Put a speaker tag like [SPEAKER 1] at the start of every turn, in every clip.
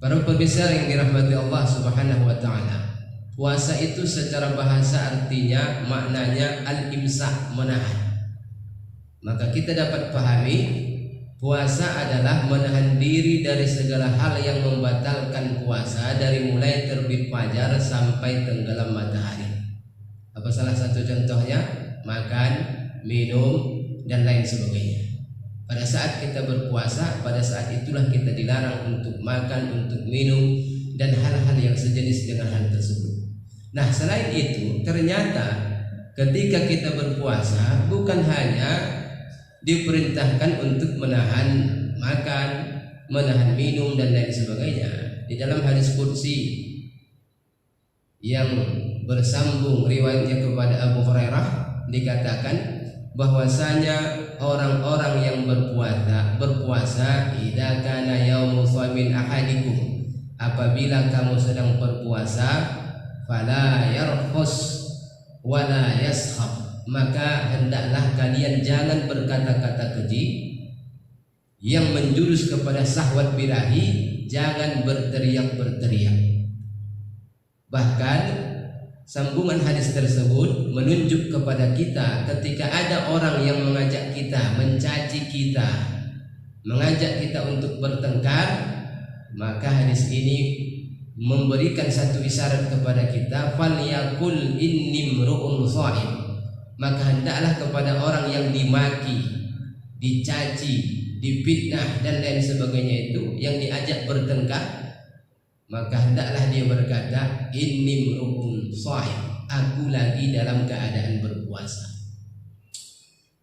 [SPEAKER 1] Para pemirsa yang dirahmati Allah Subhanahu wa taala, puasa itu secara bahasa artinya maknanya al-imsak, menahan. Maka kita dapat pahami puasa adalah menahan diri dari segala hal yang membatalkan puasa, dari mulai terbit fajar sampai tenggelam matahari. Apa salah satu contohnya? Makan, minum, dan lain sebagainya. Pada saat kita berpuasa, pada saat itulah kita dilarang untuk makan, untuk minum, dan hal-hal yang sejenis dengan hal tersebut. Nah, selain itu, ternyata ketika kita berpuasa bukan hanya diperintahkan untuk menahan makan, menahan minum, dan lain sebagainya. Di dalam hadis qudsi yang bersambung riwayatnya kepada Abu Hurairah dikatakan bahwasanya orang-orang yang berpuasa idza kana yaumu shaumin ahadikum, apabila kamu sedang berpuasa, fala yarfus wala yaskhab, maka hendaklah kalian jangan berkata-kata keji yang menjurus kepada syahwat birahi, jangan berteriak-berteriak. Bahkan sambungan hadis tersebut menunjuk kepada kita ketika ada orang yang mengajak kita, mencaci kita, mengajak kita untuk bertengkar, maka hadis ini memberikan satu isyarat kepada kita, falyakul inni mru'un shaim, maka hendaklah kepada orang yang dimaki, dicaci, difitnah dan lain sebagainya itu, yang diajak bertengkar, maka hendaklah dia berkata, inni mru'un shaim, aku lagi dalam keadaan berpuasa.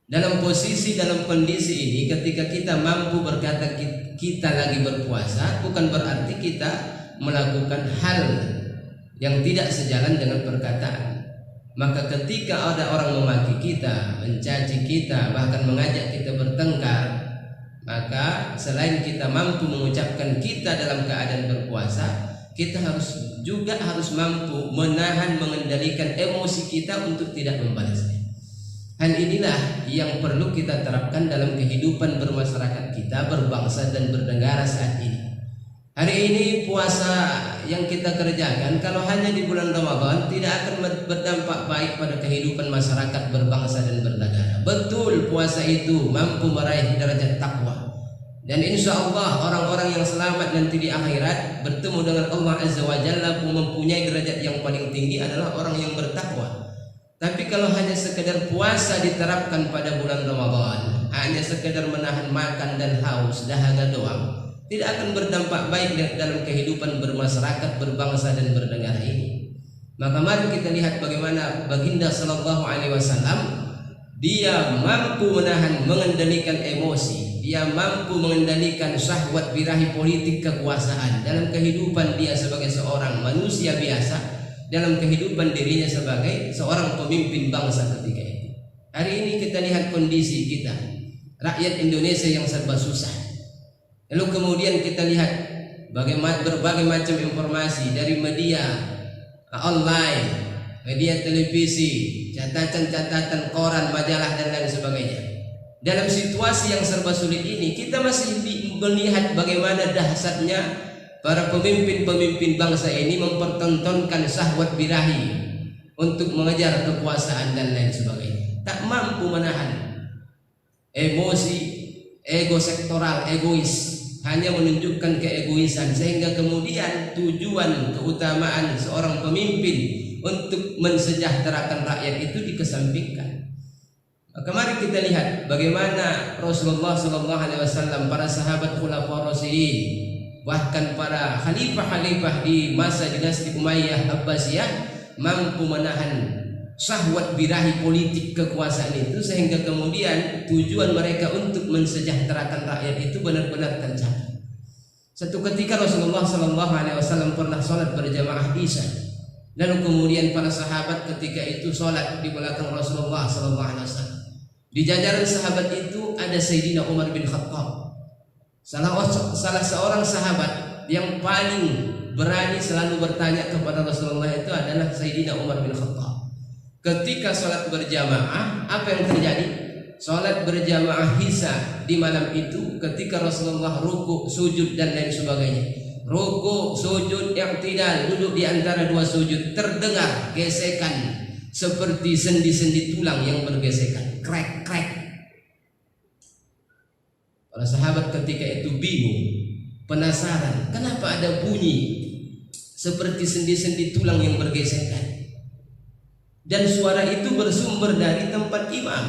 [SPEAKER 1] Dalam posisi, dalam kondisi ini, ketika kita mampu berkata kita lagi berpuasa, bukan berarti kita melakukan hal yang tidak sejalan dengan perkataan. Maka ketika ada orang memaki kita, mencaci kita, bahkan mengajak kita bertengkar, maka selain kita mampu mengucapkan kita dalam keadaan berpuasa, kita juga harus mampu menahan, mengendalikan emosi kita untuk tidak membalasnya. Hal inilah yang perlu kita terapkan dalam kehidupan bermasyarakat kita, berbangsa dan bernegara saat ini. Hari ini puasa yang kita kerjakan kalau hanya di bulan Ramadan tidak akan berdampak baik pada kehidupan masyarakat berbangsa dan bernegara. Betul, puasa itu mampu meraih derajat takwa, dan insya Allah orang-orang yang selamat nanti di akhirat bertemu dengan Allah Azza wa Jalla mempunyai derajat yang paling tinggi adalah orang yang bertakwa. Tapi kalau hanya sekedar puasa diterapkan pada bulan Ramadan, hanya sekedar menahan makan dan haus, dahaga doang, tidak akan berdampak baik dalam kehidupan bermasyarakat, berbangsa dan bernegara ini. Maka mari kita lihat bagaimana Baginda Sallallahu Alaihi Wasallam, dia mampu menahan, mengendalikan emosi, dia mampu mengendalikan syahwat birahi politik kekuasaan dalam kehidupan dia sebagai seorang manusia biasa, dalam kehidupan dirinya sebagai seorang pemimpin bangsa ketika itu. Hari ini kita lihat kondisi kita, rakyat Indonesia yang serba susah. Lalu kemudian kita lihat berbagai macam informasi dari media online, media televisi, catatan-catatan koran, majalah dan lain sebagainya. Dalam situasi yang serba sulit ini, kita masih melihat bagaimana dahsyatnya para pemimpin-pemimpin bangsa ini mempertontonkan syahwat birahi untuk mengejar kekuasaan dan lain sebagainya. Tak mampu menahan emosi, ego sektoral, egois, hanya menunjukkan keegoisan, sehingga kemudian tujuan keutamaan seorang pemimpin untuk mensejahterakan rakyat itu dikesampingkan. Maka mari kita lihat bagaimana Rasulullah SAW, para sahabat khulafaur rasyidin, bahkan para khalifah-khalifah di masa dinasti Umayyah Abbasiyah mampu menahan syahwat birahi politik kekuasaan itu, sehingga kemudian tujuan mereka untuk mensejahterakan rakyat itu benar-benar tercapai. Satu ketika Rasulullah SAW pernah sholat berjamaah Isya, lalu kemudian para sahabat ketika itu sholat di belakang Rasulullah SAW. Di jajaran sahabat itu ada Sayyidina Umar bin Khattab, salah seorang sahabat yang paling berani selalu bertanya kepada Rasulullah itu adalah Sayyidina Umar bin Khattab. Ketika sholat berjamaah, apa yang terjadi? Sholat berjamaah Isya di malam itu, ketika Rasulullah rukuk, sujud dan lain sebagainya, rukuk, sujud, i'tidal, duduk di antara dua sujud, terdengar gesekan seperti sendi-sendi tulang yang bergesekan, krek-krek. Para sahabat ketika itu bingung, penasaran, kenapa ada bunyi seperti sendi-sendi tulang yang bergesekan? Dan suara itu bersumber dari tempat imam.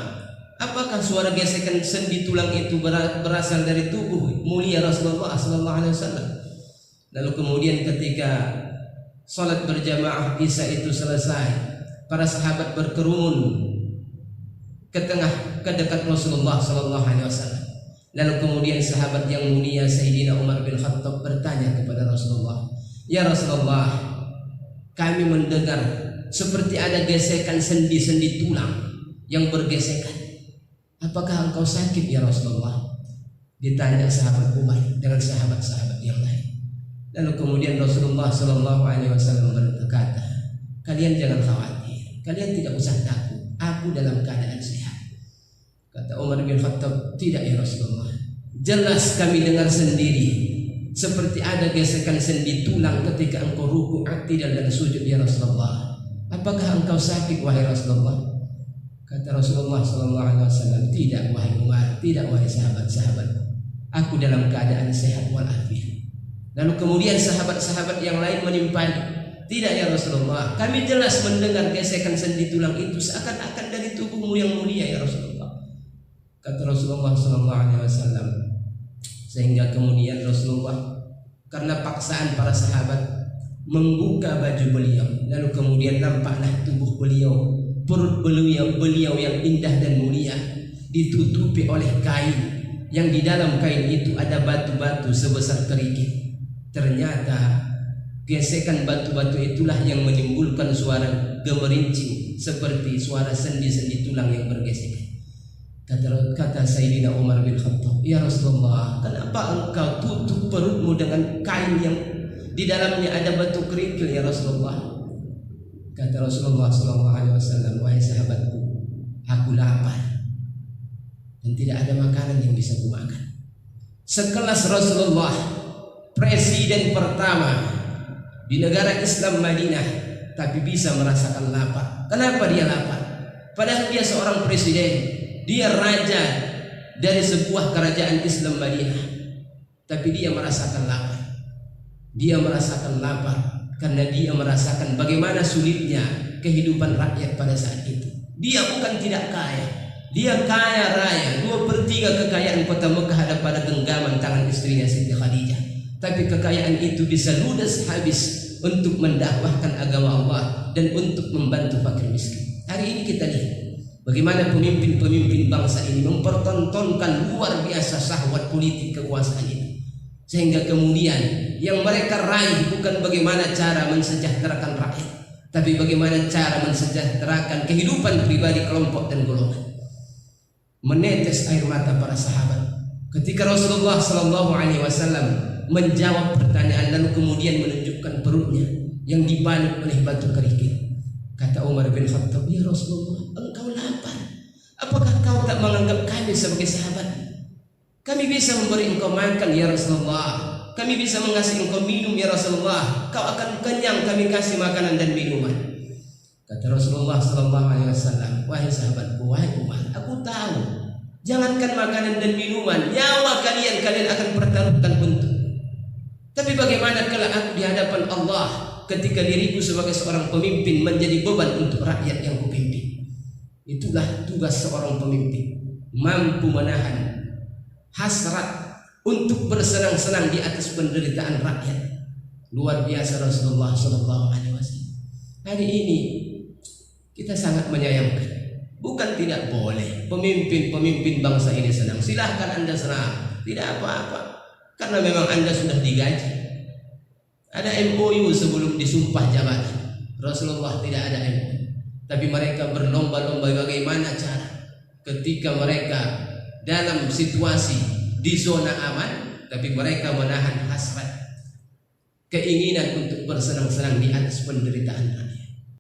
[SPEAKER 1] Apakah suara gesekan sendi tulang itu berasal dari tubuh mulia Rasulullah SAW? Lalu kemudian ketika salat berjamaah Isya itu selesai, para sahabat berkerumun ke dekat Rasulullah SAW. Lalu kemudian sahabat yang mulia Sayyidina Umar bin Khattab bertanya kepada Rasulullah, "Ya Rasulullah, kami mendengar seperti ada gesekan sendi-sendi tulang yang bergesekan. Apakah engkau sakit ya Rasulullah?" Ditanya sahabat Umar dengan sahabat-sahabat yang lain. Lalu kemudian Rasulullah SAW berkata, "Kalian jangan khawatir, kalian tidak usah takut, aku dalam keadaan sehat." Kata Umar bin Khattab, "Tidak ya Rasulullah, jelas kami dengar sendiri seperti ada gesekan sendi tulang ketika engkau ruku, i'tidal dan sujud ya Rasulullah. Apakah engkau sakit wahai Rasulullah?" Kata Rasulullah SAW, "Tidak wahai Umar, tidak wahai sahabat-sahabat, aku dalam keadaan sehat walafiat." Lalu kemudian sahabat-sahabat yang lain menimpali, "Tidak ya Rasulullah, kami jelas mendengar gesekan sendi tulang itu seakan-akan dari tubuhmu yang mulia ya Rasulullah." Kata Rasulullah SAW, sehingga kemudian Rasulullah karena paksaan para sahabat membuka baju beliau, lalu kemudian nampaklah tubuh beliau, perut beliau yang indah dan mulia ditutupi oleh kain yang di dalam kain itu ada batu-batu sebesar kerikil. Ternyata gesekan batu-batu itulah yang menimbulkan suara gemerincing seperti suara sendi-sendi tulang yang bergesekan. Kata Sayyidina Umar bin Khattab, "Ya Rasulullah, kenapa engkau tutup perutmu dengan kain yang di dalamnya ada batu kerikil ya Rasulullah?" Kata Rasulullah SAW, "Wahai sahabatku, aku lapar dan tidak ada makanan yang bisa kumakan." Sekelas Rasulullah, presiden pertama di negara Islam Madinah, tapi bisa merasakan lapar. Kenapa dia lapar? Padahal dia seorang presiden, dia raja dari sebuah kerajaan Islam Madinah, tapi dia merasakan lapar. Dia merasakan lapar karena dia merasakan bagaimana sulitnya kehidupan rakyat pada saat itu. Dia bukan tidak kaya, dia kaya raya. 2/3 kekayaan kota Mekah ada pada genggaman tangan istrinya Siti Khadijah. Tapi kekayaan itu bisa ludes habis untuk mendakwahkan agama Allah dan untuk membantu fakir miskin. Hari ini kita lihat bagaimana pemimpin-pemimpin bangsa ini mempertontonkan luar biasa syahwat politik kekuasaan itu, sehingga kemudian yang mereka raih bukan bagaimana cara mensejahterakan rakyat, tapi bagaimana cara mensejahterakan kehidupan pribadi kelompok dan golongan. Menetes air mata para sahabat ketika Rasulullah SAW menjawab pertanyaan, lalu kemudian menunjukkan perutnya yang dibalut oleh batu kerikil. Kata Umar bin Khattab, "Ya Rasulullah, engkau lapar. Apakah kau tak menganggap kami sebagai sahabat? Kami bisa memberi engkau makan ya Rasulullah. Kami bisa mengasih engkau minum ya Rasulullah. Kau akan kenyang kami kasih makanan dan minuman." Kata Rasulullah SAW, "Wahai sahabatku, wahai Umar, aku tahu. Jangankan makanan dan minuman, nyawa kalian akan pertaruhkan untuk. Tapi bagaimana kalau aku di hadapan Allah ketika diriku sebagai seorang pemimpin menjadi beban untuk rakyat yang kupimpin?" Itulah tugas seorang pemimpin, mampu menahan hasrat untuk bersenang-senang di atas penderitaan rakyat. Luar biasa Rasulullah SAW. Hari ini kita sangat menyayangkan. Bukan tidak boleh pemimpin-pemimpin bangsa ini senang, silahkan Anda senang, tidak apa-apa, karena memang Anda sudah digaji. Ada MOU sebelum disumpah jabatan. Rasulullah tidak ada MOU, tapi mereka berlomba-lomba bagaimana cara ketika mereka dalam situasi di zona aman, tapi mereka menahan hasrat keinginan untuk bersenang-senang di atas penderitaan rakyat.